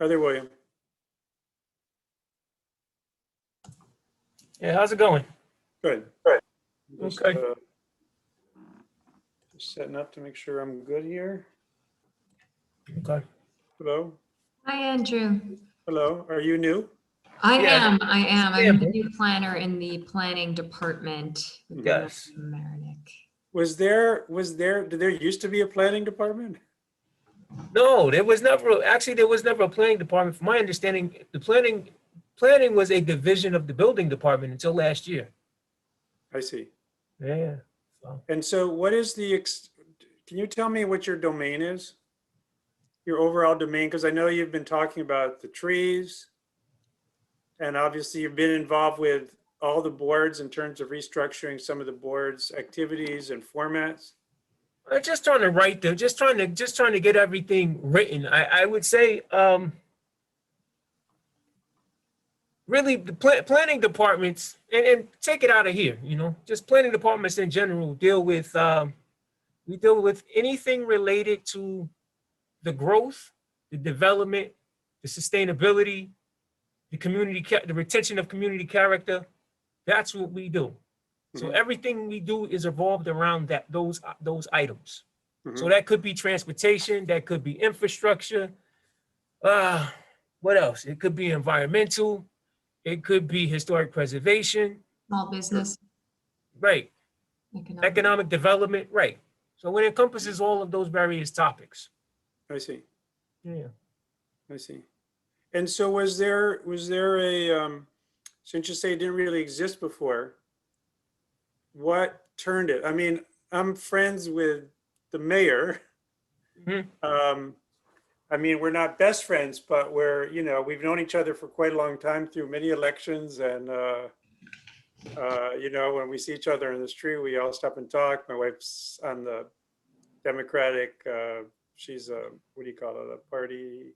Hi there, William. Yeah, how's it going? Good. Good. Just, Okay. just setting up to make sure I'm good here. Okay. Hello? Hi, Andrew. Hello, are you new? I Yeah, am. I'm the Campbell. new planner in the planning department. with Yes. Marinick. Did there used to be a planning department? No, there was never a planning department. From my understanding, the planning was a division of the building department until last year. I see. Yeah. So And so what is can you tell me what your domain is? Your overall domain, because I know you've been talking about the trees. And obviously you've been involved with all the boards in terms of restructuring some of the boards' activities and formats. I'm just trying to write them, just trying to get everything written. I would say really the planning departments and take it out of here, just planning departments in general deal with we deal with anything related to the growth, the development, the sustainability, the retention of community character. That's what we do. So Mhm. everything we do is evolved around those items. So Mhm. that could be transportation, that could be infrastructure. What else? It could be environmental. It could be historic preservation, Small business, right? economic. Economic development, right? So it encompasses all of those various topics. I see. Yeah. I see. And so was there a, since you say it didn't really exist before, what turned it? I mean, I'm friends with the mayor. Mhm. I mean, we're not best friends, but we've known each other for quite a long time through many elections. And, when we see each other in the street, we all stop and talk. My wife's on the Democratic, she's what do you call it? A party,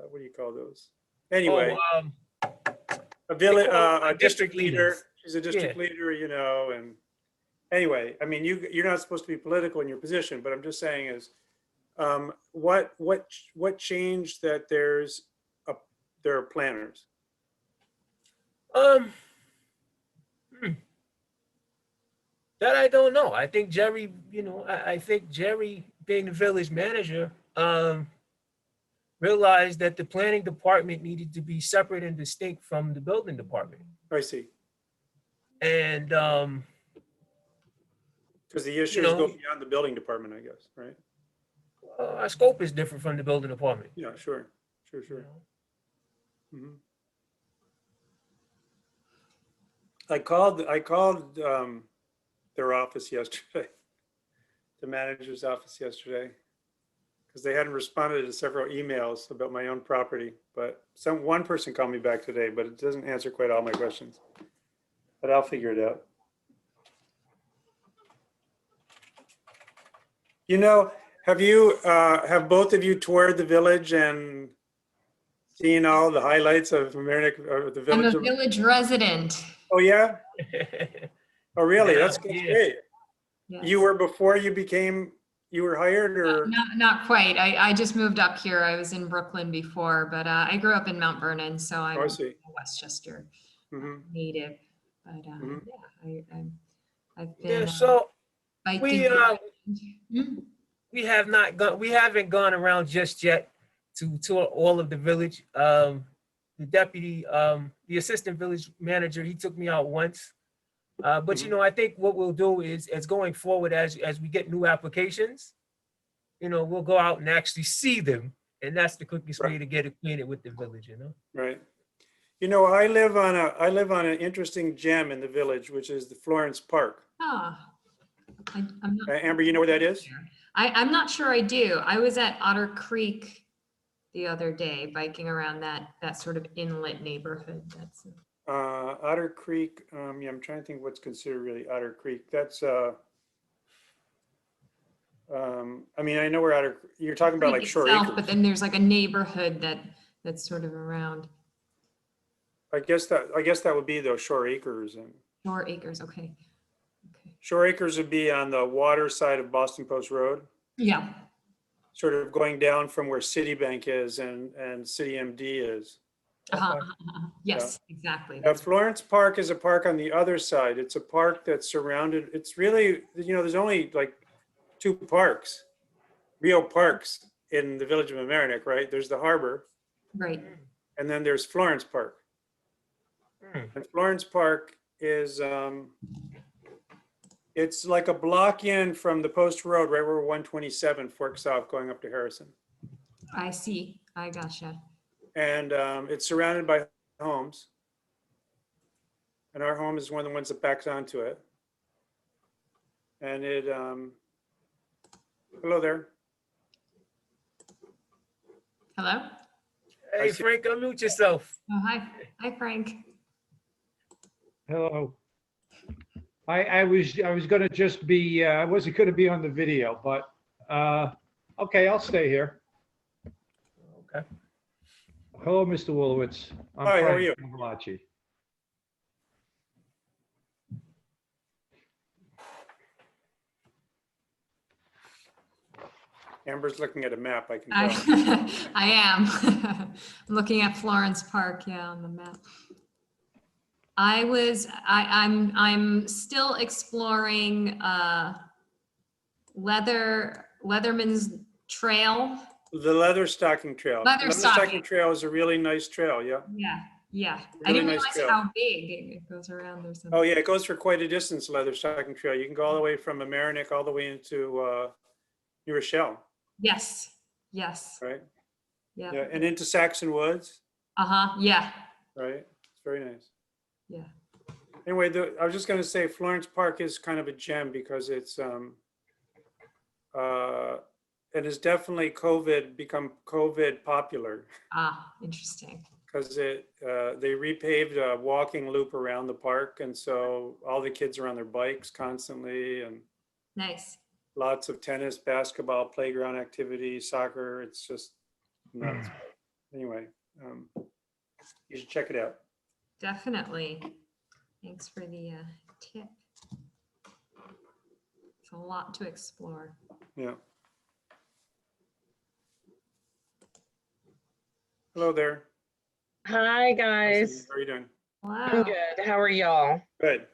what do you call those? Anyway, Oh, a village, call a district leader. leaders. She's a district Yeah. leader, and anyway, I mean, you're not supposed to be political in your position, but I'm just saying is, what changed that there are planners? um, hmm, that I don't know. I think Jerry, I think Jerry, being the village manager, realized that the planning department needed to be separate and distinct from the building department. I see, And because the issues go beyond the building department, I guess, right? our scope is different from the building department. Yeah, sure. you know. Mhm. I called their office yesterday, the manager's office yesterday, because they hadn't responded to several emails about my own property. But one person called me back today, but it doesn't answer quite all my questions. But I'll figure it out. Have both of you toured the village and seen all the highlights of Mamaroneck, or the I'm village? a village resident. Oh yeah? Oh really? Yeah, That's yeah. great. Yes. You were before you were hired, or? Not quite. I just moved up here. I was in Brooklyn before, but I grew up in Mount Vernon, so I'm Oh, I a see. Westchester Mhm. native. But Mhm. yeah, I've Yeah, been so biking. Mm. we haven't gone around just yet to tour all of the village. The assistant village manager, he took me out once. But Mhm. I think what we'll do is, as going forward, as we get new applications, we'll go out and actually see them, and that's the quickest way Right. to get acquainted with the village. Right. I live on an interesting gem in the village, which is the Florence Park. Ah, I'm not. Amber, you know where that is? I'm not sure I do. I was at Otter Creek the other day, biking around that sort of inlet neighborhood. That's Otter Creek. Yeah, I'm trying to think what's considered really Otter Creek. That's I mean, I know where you're talking about, like Creek Shore itself, Acres. but then there's like a neighborhood that's sort of around I guess that would be those Shore Acres, and Shore Acres. Okay. Shore Acres would be on the water side of Boston Post Road. Yeah. sort of going down from where Citibank is and City MD is. Uh-huh, yes, exactly. Now, Florence Park is a park on the other side. It's a park that's surrounded, it's really, there's only like 2 parks, real parks in the village of Mamaroneck, right? There's the harbor, Right. and then there's Florence Park. And Florence Park is, it's like a block in from the post road, right where 127 forks off going up to Harrison. I see. I gotcha. And it's surrounded by homes. And our home is one of the ones that backs onto it. And it, hello there. Hello? Hey, see. Frank, unmute yourself. Oh, hi. Hi, Frank. Hello. I was going to just be, I wasn't going to be on the video, but okay, I'll stay here. Okay. Hello, Mr. Wolowitz. I'm Hi, how are Frank you? Malachi. Amber's looking at a map, I can I, tell. I am. I'm looking at Florence Park, yeah, on the map. I'm still exploring Leatherman's Trail. The Leatherstocking Trail. Leatherstocking. Trail is a really nice trail, yeah. Yeah, yeah. I Really didn't nice realize trail. how big it goes around or something. Oh, yeah, it goes for quite a distance, Leatherstocking Trail. You can go all the way from Mamaroneck all the way into New Rochelle, Yes, yes, right? yeah. Yeah, and into Saxon Woods, Uh-huh, yeah, right? It's very nice. yeah. Anyway, I was just going to say Florence Park is kind of a gem because it's, it has definitely become COVID popular Ah, interesting. because they repaved a walking loop around the park. And so all the kids are on their bikes constantly and Nice. lots of tennis, basketball, playground activities, soccer. It's just nuts. Anyway, you should check it out. Definitely. Thanks for the tip. It's a lot to explore. Yeah. Hello there. Hi, How guys. are you doing? I'm Wow. good. How are y'all? Good.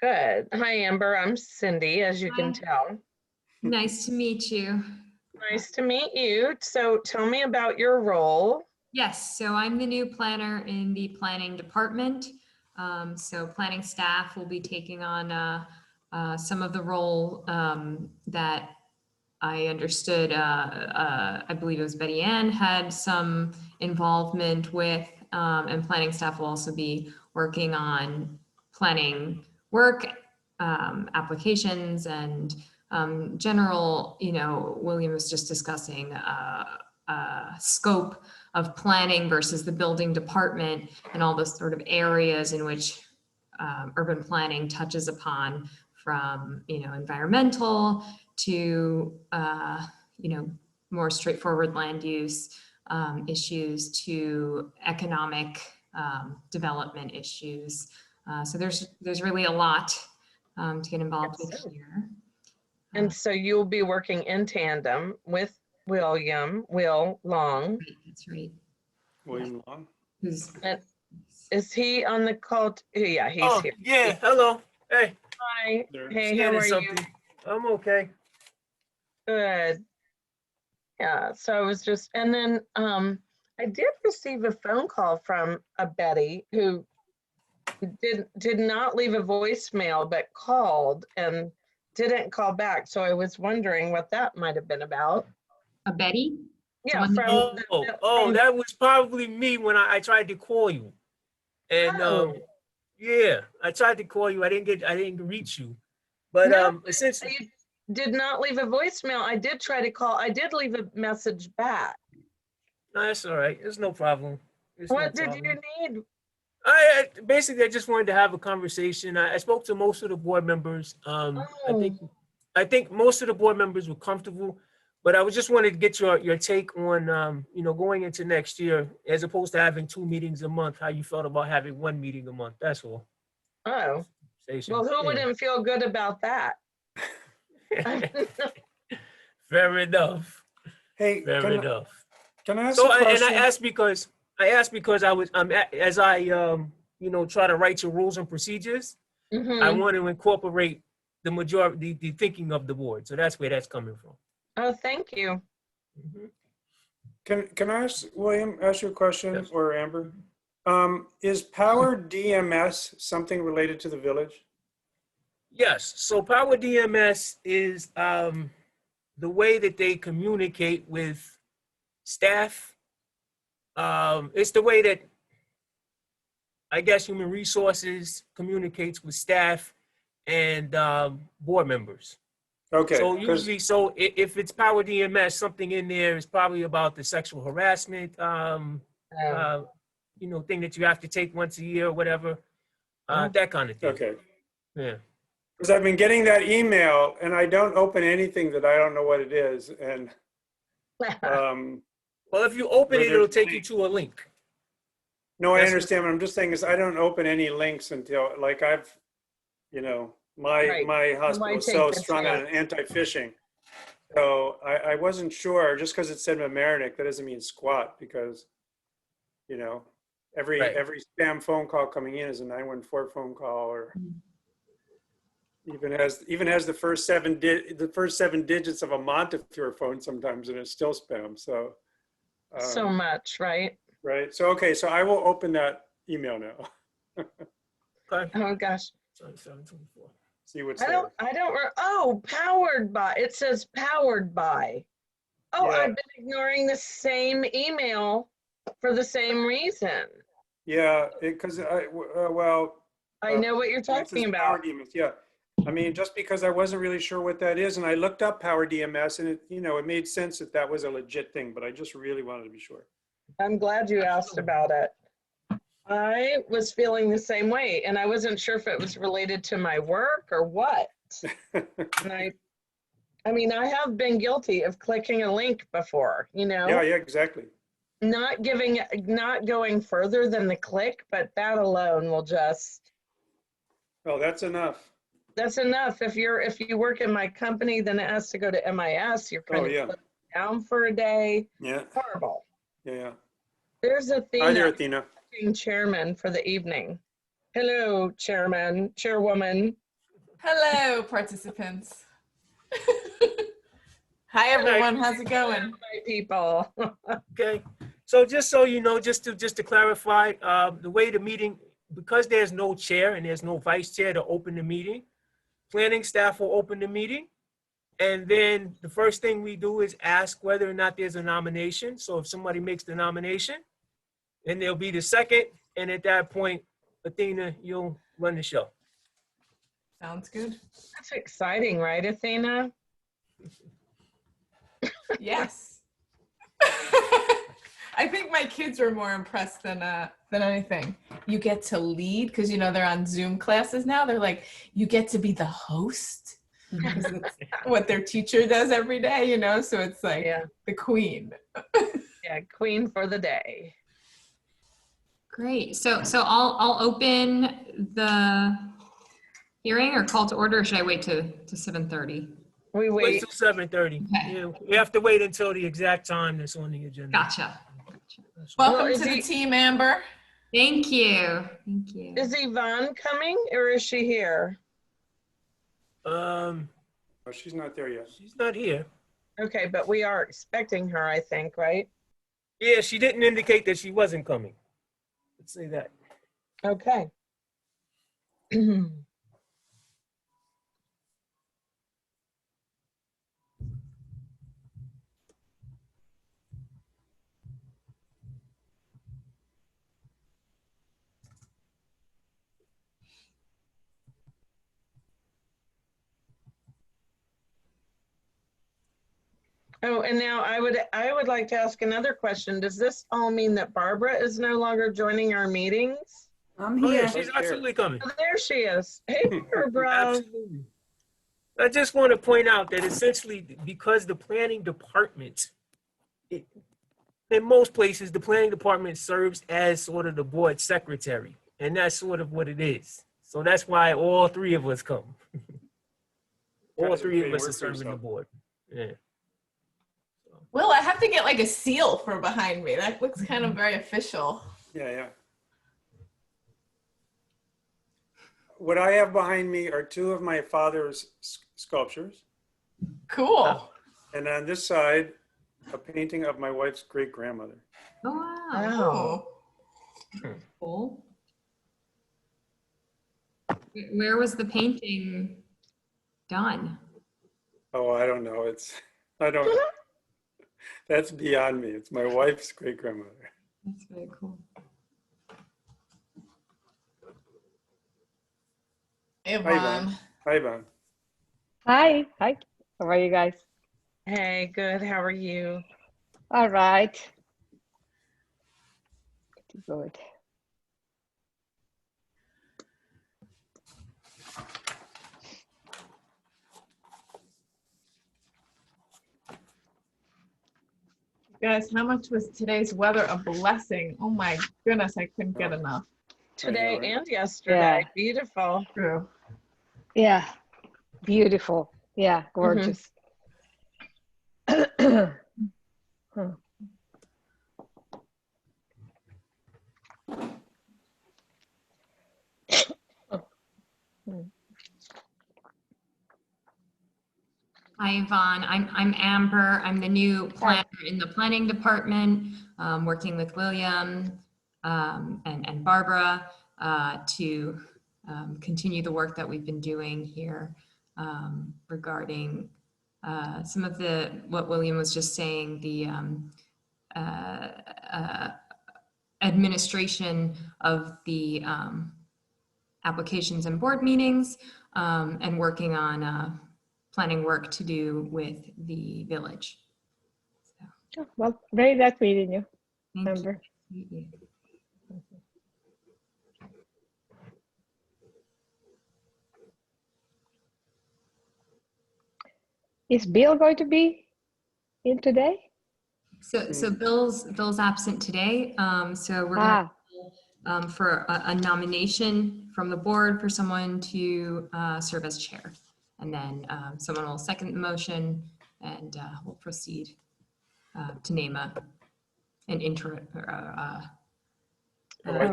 Good. Hi, Amber. I'm Cindy, as you can Hi. tell. Nice to meet you. Nice to meet you. So tell me about your role. Yes, so I'm the new planner in the planning department. So planning staff will be taking on some of the role that I understood, I believe it was Betty Ann had some involvement with, and planning staff will also be working on planning work, applications and general, William was just discussing scope of planning versus the building department and all the sort of areas in which urban planning touches upon, from environmental to more straightforward land use issues to economic development issues. So there's really a lot to get involved with Yes. here. And so you'll be working in tandem with Will Long. That's right. William Long. Who's Is he on the call? Yeah, he's Oh, here. yeah. Hello. Hey. Hi. There. Hey, how are you? Something. I'm okay. Good. Yeah, so I was just, and then I did receive a phone call from a Betty who did not leave a voicemail, but called and didn't call back. So I was wondering what that might have been about. a Betty? Yeah, Someone- from from- That was probably me when I tried to call you. And Oh. yeah, I tried to call you. I didn't reach you. But No, essentially, you did not leave a voicemail. I did try to call. I did leave a message back. no, that's all right. There's no problem. There's no What did problem. you need? I basically I just wanted to have a conversation. I spoke to most of the board members. Oh. I think most of the board members were comfortable, but I was just wanted to get your take on going into next year as opposed to having 2 meetings a month. How you felt about having 1 meeting a month? That's all. Oh, Station. well, who Yeah. wouldn't feel good about that? Fair enough. Hey, Fair enough. can I ask So, a and question? I asked because as I try to write your rules and procedures, I Mhm. want to incorporate the majority, the thinking of the board. So that's where that's coming from. Oh, thank you. Mhm. Can I ask, William, ask you a question, Yes. or Amber? Is Power DMS something related to the village? Yes. So Power DMS is the way that they communicate with staff. It's the way that I guess human resources communicates with staff and board members. Okay, So 'cause- usually, if it's Power DMS, something in there is probably about the sexual harassment, Oh, thing that you have to take once a year or whatever, Oh. that kind of thing. okay. Yeah. Because I've been getting that email and I don't open anything that I don't know what it is. And, um, Well, if you open Where it, it'll there's take you link. to a link. no, I That's what- understand. What I'm just saying is I don't open any links until, like, I've, my Right. hospital is take so the strong on anti-phishing. So I wasn't sure, just because it said Mamaroneck, that doesn't mean squat, because, every Right. every spam phone call coming in is a 914 phone call, or even has the first seven digits of a Montefiore phone sometimes, and it's still spam. So So much, right? right. So okay, so I will open that email now. Okay. Oh, gosh. Sorry, 724. See what's I there. don't, powered by, it says powered by. Oh, Yeah. I've been ignoring the same email for the same reason. Yeah, because well, I know what you're it says talking Power about. DMS. Yeah, I mean, just because I wasn't really sure what that is, and I looked up Power DMS, and it made sense that that was a legit thing, but I just really wanted to be sure. I'm glad you asked about it. I was feeling the same way, and I wasn't sure if it was related to my work or what. And I mean, I have been guilty of clicking a link before, Yeah, exactly. not going further than the click, but that alone will just, Well, that's enough. that's enough. If you work in my company, then it has to go to MIS. You're kind Oh of yeah, put down for a day. yeah, Horrible. yeah. There's Hi there, Athena, Athena. acting chairman for the evening. Hello, chairwoman. Hello, participants. Hi, everyone. How's it going? My people. Okay. So just so you know, just to clarify, the way the meeting, because there's no chair and there's no vice chair to open the meeting, planning staff will open the meeting. And then the first thing we do is ask whether or not there's a nomination. So if somebody makes the nomination, then there'll be the second. And at that point, Athena, you'll run the show. Sounds good. That's exciting, right, Athena? Yes. I think my kids were more impressed than anything. You get to lead because they're on Zoom classes now. They're like, you get to be the host because that's what their teacher does every day. So it's like Yeah, the queen. yeah, queen for the day. Great. So I'll open the hearing or call to order, or should I wait to 7:30? We Wait wait. till 7:30. Okay. Yeah, we have to wait until the exact time that's on the agenda. Gotcha. Welcome is to the he- team, Amber. Thank you. Thank you. Is Yvonne coming or is she here? Oh, she's not there yet. She's not here. Okay, but we are expecting her, I think, right? Yeah, she didn't indicate that she wasn't coming. Let's say that. Okay. Oh, and now I would like to ask another question. Does this all mean that Barbara is no longer joining our meetings? I'm Oh, yeah, here. she's Right there. absolutely coming. Oh, there she is. Hey, Barbara. Absolutely. I just want to point out that essentially, because the planning department, in most places, the planning department serves as sort of the board secretary, and that's sort of what it is. So that's why all three of us come. All Guys are three of creating us are work for serving the yourself. board. Yeah. So, Will, I have to get like a seal for behind me. That looks kind of very official. Yeah. What I have behind me are two of my father's sculptures. Cool. And on this side, a painting of my wife's great grandmother. Oh, wow. Wow. Cool. Where was the painting done? Oh, I don't know. That's beyond me. It's my wife's great grandmother. That's very cool. Hi, Yvonne. Hi, Bon. Hi. How are you guys? Hey, good. How are you? All right. Pretty good. Guys, how much was today's weather a blessing? Oh my goodness, I couldn't get enough. Today right? and yesterday. Yeah. Beautiful. True. Yeah. Beautiful. Yeah. Gorgeous. Hmm. Hi, Yvonne. I'm Amber. I'm the new planner in the planning department, working with William and Barbara to continue the work that we've been doing here regarding some of what William was just saying, the administration of the applications and board meetings, and working on planning work to do with the village. So, Well, very nice meeting you, thank Amber. you. Is Bill going to be in today? So Bill's absent today. So we're going Ah, for a nomination from the board for someone to serve as chair. And then someone will second the motion and we'll proceed to name an interim. Oh, I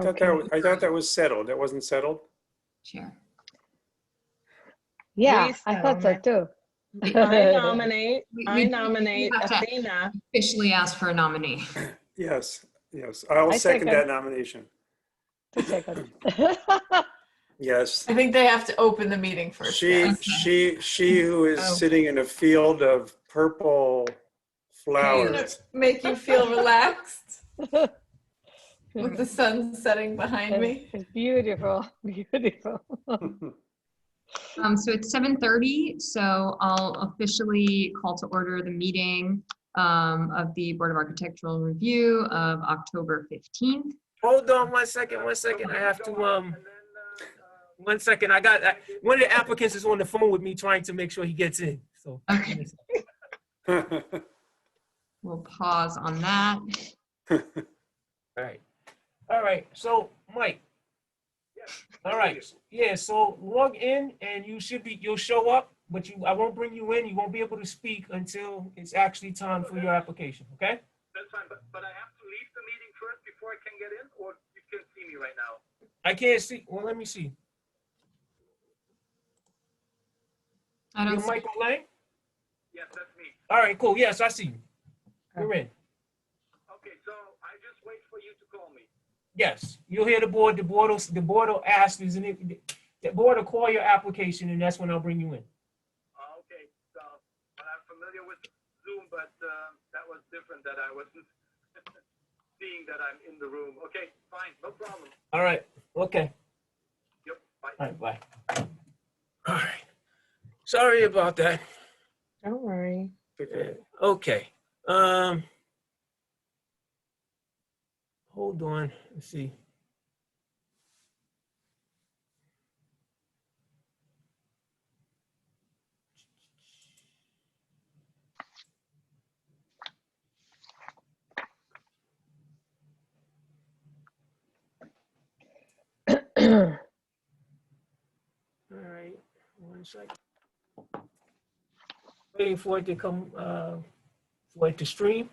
thought that was settled. That wasn't settled? Chair. yeah, I thought so too. I nominate We have to Athena. officially ask for a nominee. Yes. I'll I second second. that nomination. 2 seconds. Yes. I think they have to open the meeting first. She who is Oh. sitting in a field of purple Gonna flowers. make you feel relaxed with the sun setting behind me. It's beautiful, beautiful. So it's 7:30, so I'll officially call to order the meeting of the Board of Architectural Review of October 15th. Hold on 1 second, 1 second. I have to, 1 second. I got, one of the applicants is on the phone with me trying to make sure he gets in. So, Okay, we'll pause on that. all right. So, Mike. All right. Yeah. So log in, and you'll show up, but I won't bring you in. You won't be able to speak until it's actually time for your application. Okay? That's fine, but I have to leave the meeting first before I can get in, or you can see me right now? I can't see. Well, let me see. I don't You're see, Michael Lang? Yes, that's me. All right, cool. Yes, I see you. You're in. Okay, so I just wait for you to call me. Yes, you'll hear the board. The board will ask, the board will call your application, and that's when I'll bring you in. Okay, so I'm familiar with Zoom, but that was different that I wasn't seeing that I'm in the room. Okay, fine, no problem. All right. Okay. Yep, bye. All right. Bye. All right. Sorry about that. Don't worry. Okay. Hold on. Let's see. All right. 1 second. Waiting for it to come, for for it to stream.